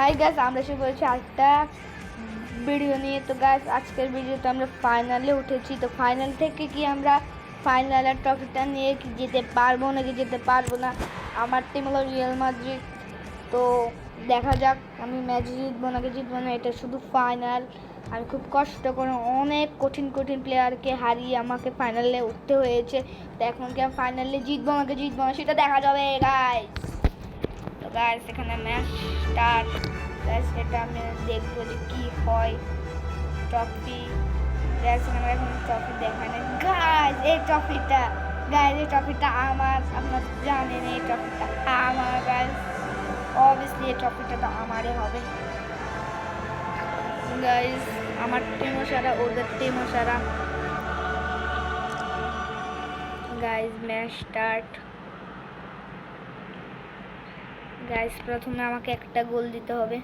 Hi guys, আমরা শুরু করেছি একটা ভিডিও নিয়ে। তো গাইস, আজকের ভিডিওতে আমরা ফাইনালে উঠেছি। তো ফাইনাল থেকে কি আমরা ফাইনালের ট্রফিটা নিয়ে কি যেতে পারবো নাকি যেতে পারবো না। আমার টিম হলো রিয়াল মাদ্রিদ। তো দেখা যাক আমি ম্যাচ জিতবো নাকি জিতবো না, এটা শুধু ফাইনাল। আমি খুব কষ্ট করে অনেক কঠিন কঠিন প্লেয়ারকে হারিয়ে আমাকে ফাইনালে উঠতে হয়েছে। তো এখন কি আমি ফাইনালে জিতবো নাকি জিতবো না সেটা দেখা যাবে গাইস। তো গাইস, এখানে ম্যাচ স্টার্ট। গাইস, এটা আমি দেখবো যে কি হয়। ট্রফি গাইস, আমরা এখন ট্রফি দেখাই না গাইস। এই ট্রফিটা গাইস, এই ট্রফিটা আমার, আপনারা জানেন এই ট্রফিটা আমার গাইস। অবভিয়াসলি এই ট্রফিটা তো আমারই হবে গাইস। আমার টিমও সারা, ওদের টিমও সারা গাইস। Match start guys. প্রথমে আমাকে একটা গোল দিতে হবে।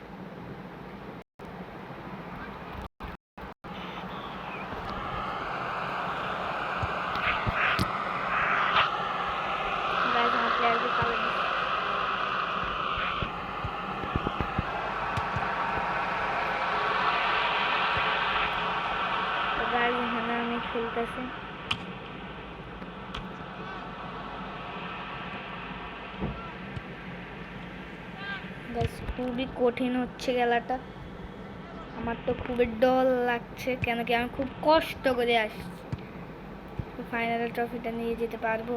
गाइस, यहाँ प्लेयर भी काला दिख। तो गाइस, यहाँ আমি খেলতেছি। গাইস, খুবই কঠিন হচ্ছে খেলাটা। আমার তো খুবই ডর লাগছে, কেন কি আমি খুব কষ্ট করে আসছি। ফাইনাল ট্রফিটা নিয়ে যেতে পারবো।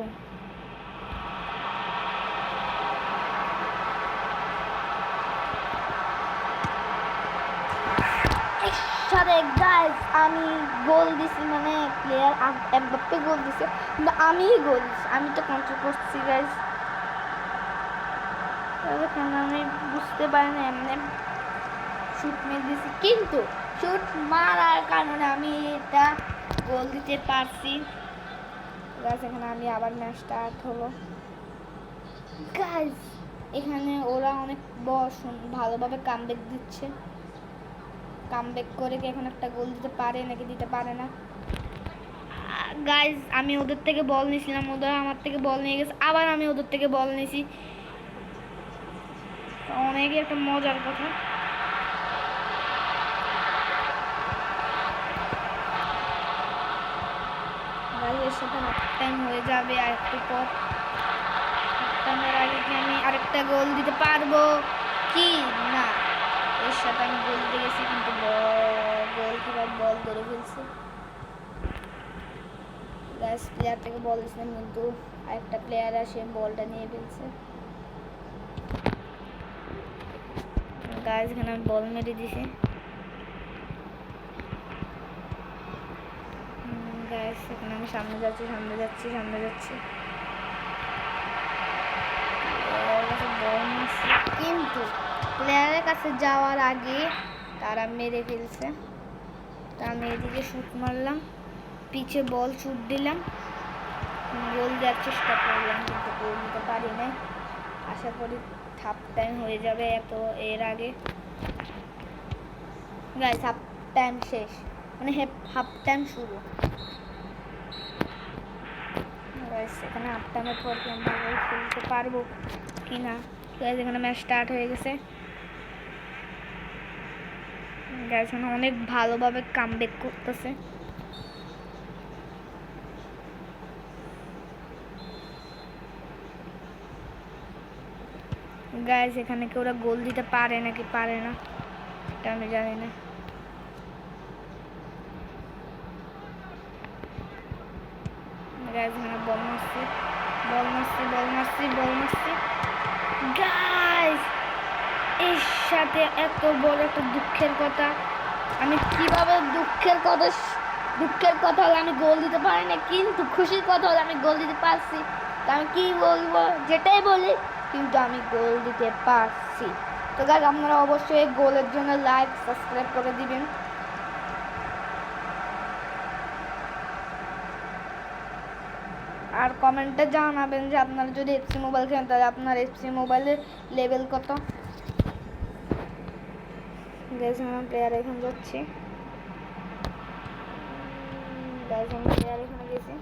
সাথে গাইস আমি গোল দিছি, মানে প্লেয়ার এমবাপ্পে গোল দিছে কিন্তু আমি গোল দিছি, আমি তো কন্ট্রোল করছি গাইস। কারণ আমি বুঝতে পারি না, এমনি শুট মেরে দিছি, কিন্তু শুট মারার কারণে আমি এটা গোল দিতে পারছি গাইস। এখানে আমি আবার ম্যাচ স্টার্ট হলো গাইস। এখানে ওরা অনেক ভালোভাবে কামব্যাক দিচ্ছে। কামব্যাক করে কি এখন একটা গোল দিতে পারে নাকি দিতে পারে না গাইস। আমি ওদের থেকে বল নিয়েছিলাম, ওরা আমার থেকে বল নিয়ে গেছে, আবার আমি ওদের থেকে বল নিয়েছি। অনেকই একটা মজার কথা। গাইস, এর সাথে হাফ টাইম হয়ে যাবে আর একটু পর। হাফ টাইমের আগে কি আমি আরেকটা গোল দিতে পারবো কি না। এর সাথে আমি গোল দিয়ে গেছি, কিন্তু গোল কিবার বল ধরে ফেলছে গাইস। প্লেয়ার থেকে বল দিয়েছিলাম, কিন্তু আরেকটা প্লেয়ার আসে বলটা নিয়ে ফেলছে গাইস। এখানে আমি বল মেরে দিছি গাইস। এখানে আমি সামনে যাচ্ছি সামনে যাচ্ছি সামনে যাচ্ছি, বল মারছি, কিন্তু প্লেয়ারের কাছে যাওয়ার আগে তারা মেরে ফেলছে। তা আমি এদিকে শুট মারলাম, পিছে বল শুট দিলাম, গোল দেওয়ার চেষ্টা করলাম, কিন্তু গোল দিতে পারি না। আশা করি হাফ টাইম হয়ে যাবে এর আগে গাইস। হাফ টাইম শেষ, মানে হাফ টাইম শুরু গাইস। এখানে হাফ টাইমের পর কি আমরা গোল খেলতে পারবো কি না গাইস। এখানে ম্যাচ স্টার্ট হয়ে গেছে গাইস। এখানে অনেক ভালোভাবে কামব্যাক করতেছে গাইস। এখানে কি ওরা গোল দিতে পারে নাকি পারে না এটা আমি জানি না গাইস। এখানে বল মারছি বল মারছি বল মারছি বল মারছি গাইস। এর সাথে এত বড় একটা দুঃখের কথা, আমি কিভাবে দুঃখের কথা হলে আমি গোল দিতে পারি না, কিন্তু খুশির কথা হলে আমি গোল দিতে পারছি। তো আমি কি বলবো, যেটাই বলি, কিন্তু আমি গোল দিতে পারছি। তো গাইস, আপনারা অবশ্যই গোলের জন্য লাইক সাবস্ক্রাইব করে দিবেন। আর কমেন্টে জানাবেন যে আপনারা যদি এফসি মোবাইল খেলেন তাহলে আপনার এফসি মোবাইলের লেভেল কত গাইস। আমরা প্লেয়ার এখানে যাচ্ছি গাইস, আমরা প্লেয়ার এখানে গেছি।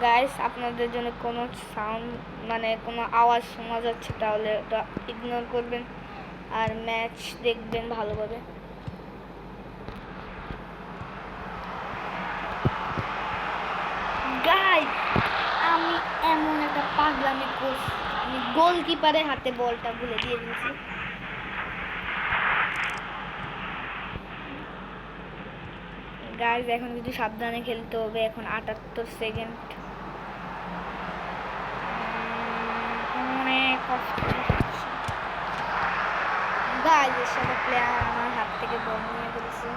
গাইস আপনাদের জন্য কোনো সাউন্ড মানে কোনো আওয়াজ শোনা যাচ্ছে তাহলে ওটা ইগনোর করবেন আর ম্যাচ দেখবেন ভালোভাবে। গাইস আমি এমন একটা পাগলামি করছি, আমি গোলকিপারের হাতে বলটা ভুলে দিয়ে দিয়েছি। গাইস এখন কিন্তু সাবধানে খেলতে হবে, এখন 78 সেকেন্ড। অনেক কষ্ট গাইস, এর সাথে প্লেয়ার আমার হাত থেকে বল নিয়ে ফেলেছে।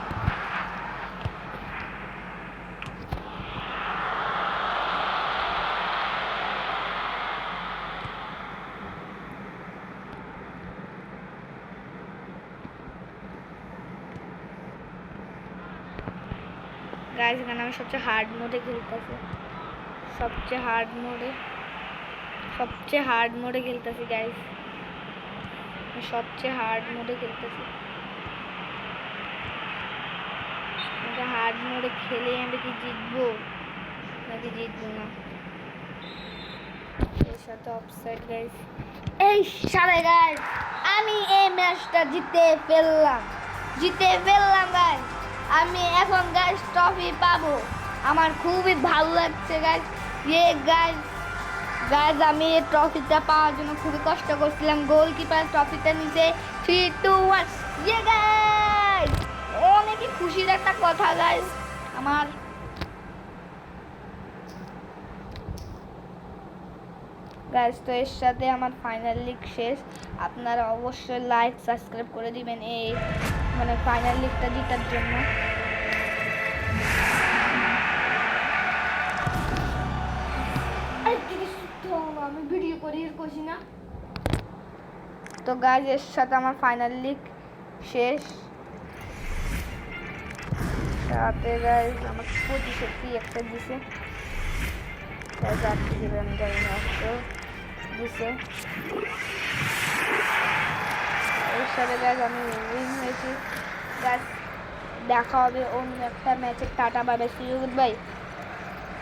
গাইস এখানে আমি সবচেয়ে হার্ড মোডে খেলতেছি, সবচেয়ে হার্ড মোডে খেলতেছি গাইস, সবচেয়ে হার্ড মোডে খেলতেছি। হার্ড মোডে খেলে আমি কি জিতবো নাকি জিতবো না? এর সাথে অফসাইড গাইস। এই সারে গাইস আমি এই ম্যাচটা জিতে ফেললাম গাইস। আমি এখন গাইস ট্রফি পাবো, আমার খুবই ভালো লাগছে গাইস। গাইস আমি এই ট্রফিটা পাওয়ার জন্য খুবই কষ্ট করছিলাম। গোলকিপার ট্রফিটা নিচে 3, 2, 1 গাইস অনেকই খুশির একটা কথা গাইস আমার। গাইস তো এর সাথে আমার ফাইনাল লিগ শেষ। আপনারা অবশ্যই লাইক সাবস্ক্রাইব করে দিবেন এই মানে ফাইনাল লিগটা জেতার জন্য। আমি ভিডিও করি করছি না তো গাইস, এর সাথে আমার ফাইনাল লিগ শেষ। সাথে গাইস আমার 25 একটা দিছে, আমি জানি না দিছে। এর সাথে গাইস আমি উইন হয়েছি। গাইস দেখা হবে অন্য একটা ম্যাচে। Tata bye bye, see you, good bye.